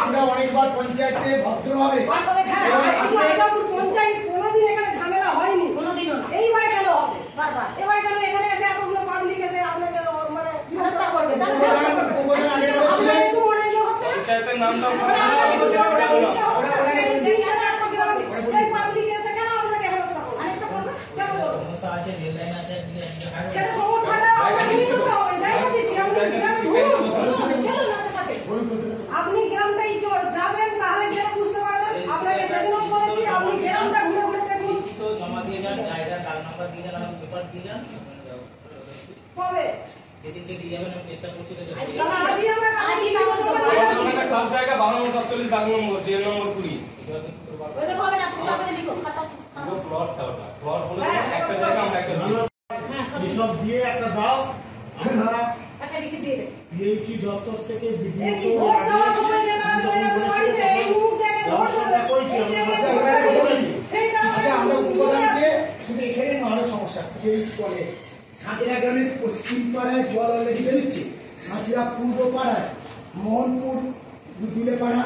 আমরা অনেকবার পঞ্চায়েতে ভদ্রভাবে পঞ্চায়েত কোনোদিন এখানে ঝামেলা হয়নি, এইবার কেন হবে? এবার কেন এখানে এসে এতগুলো পাবলিক এসে আপনাকে মানে ব্যবস্থা করবে? পঞ্চায়েতের নামটা আপনি গ্রামটাই যাবেন, তাহলে গেলে বুঝতে পারবেন। আপনাকে সেদিনও বলেছি আপনি গ্রামটা ঘুরে ঘুরে দেখুন। জমা দিয়ে যান, জায়গা কাল নাম্বার দিয়ে যান, আমাকে পেপার দিয়ে যান। কবে যেদিনকে দিয়ে যাবেন আমি চেষ্টা করছি। আজই আমরা একটা খাস জায়গা 12 নম্বর 47 দাগ নম্বর জেল নম্বর 20 ওই দেখো হবে না, তুমি কাগজে লিখো খাতা পুরো প্লটটা ওটা প্লট বলে একটা জায়গা আমরা একটা সব দিয়ে একটা দাও একটা রিসিপ্ট দিয়ে দে। পিএইচি দপ্তর থেকে ভিডিও কি ভোট দেওয়ার সময় নেতারা চলে যাচ্ছে বাড়িতে, এই মুখ জায়গায় ভোট আচ্ছা আমরা উপদানকে শুধু এখানে আরো সমস্যা পিএইচ করে সাঁচিরা গ্রামের পশ্চিম পাড়ায় জল অলরেডি বেরোচ্ছে, সাঁচিরা পূর্ব পাড়ায় মোহনপুর দুলে পাড়া,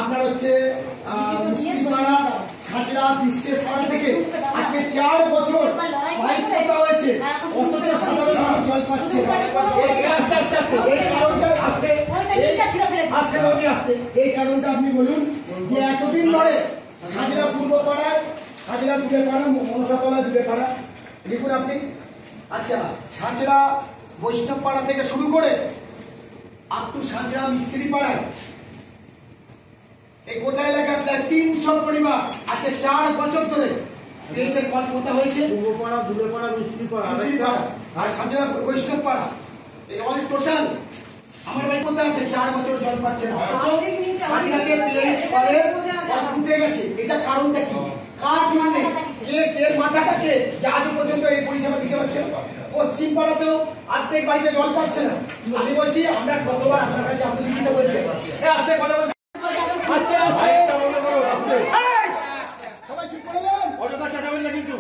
আপনার হচ্ছে পাড়া, সাঁচিরা বিশ্বের পাড়া থেকে আজকে 4 বছর পাইপ পোতা হয়েছে, অথচ সাধারণ মানুষ জল পাচ্ছে না। এই কারণটা আপনি বলুন যে এতদিন ধরে সাঁচিরা পূর্ব পাড়ায়, সাঁচিরা দুলে পাড়া, মনসাতলা দুলে পাড়া লিখুন আপনি। আচ্ছা সাঁচিরা বৈষ্ণব পাড়া থেকে শুরু করে আপ টু সাঁচিরা মিস্ত্রি পাড়ায় এই গোটা এলাকা প্রায় 300 পরিবার আজকে 4 বছর ধরে পেয়েছেন কল পোতা হয়েছে। পূর্বপাড়া, দুলেপাড়া, মিস্ত্রি পাড়া আর সাঁচিরা বৈষ্ণব পাড়া এই অল টোটাল আমার বাড়ি কোথায় আছে 4 বছর জল পাচ্ছে না, অথচ সাঁচিরাতে পিএইচ করে উঠে গেছে। এটা কারণটা কি? কার জন্য? কে এর মাথাটাকে যে আজ পর্যন্ত এই পরিষেবা দিতে পারছে না? পশ্চিম পাড়াতেও অর্ধেক বাড়িতে জল পাচ্ছে না। আমি বলছি আমরা কতবার আপনার কাছে আপনি লিখিত বলছেন আস্তে কথা বলছেন, সবাই চুপ করে যান, অযথা চাচাবেন না কিন্তু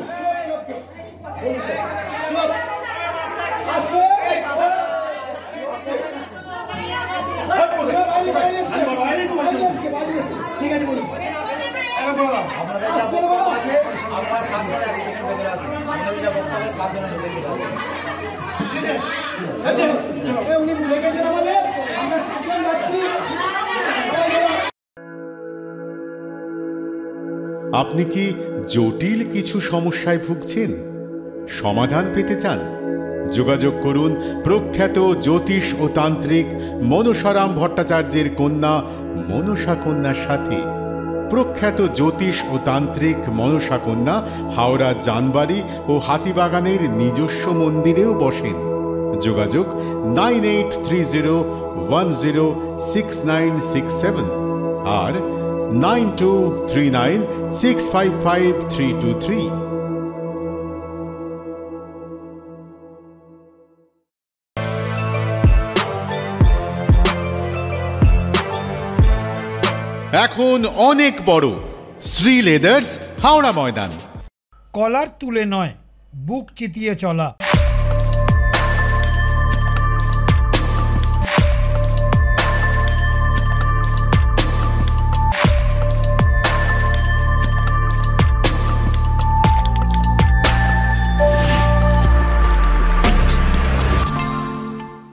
ঠিক আছে বলুন। আপনি কি জটিল কিছু সমস্যায় ভুগছেন, সমাধান পেতে চান? যোগাযোগ করুন প্রখ্যাত জ্যোতিষ ও তান্ত্রিক মনসারাম ভট্টাচার্যের কন্যা মনসা কন্যার সাথে। প্রখ্যাত জ্যোতিষ ও তান্ত্রিক মনসা কন্যা হাওড়া জানবাড়ি ও হাতিবাগানের নিজস্ব মন্দিরেও বসেন। যোগাযোগ 9830106967 আর 9239655323। এখন অনেক বড় শ্রী লেদার্স হাওড়া ময়দান। কলার তুলে নয়, বুক চিতিয়ে চলা।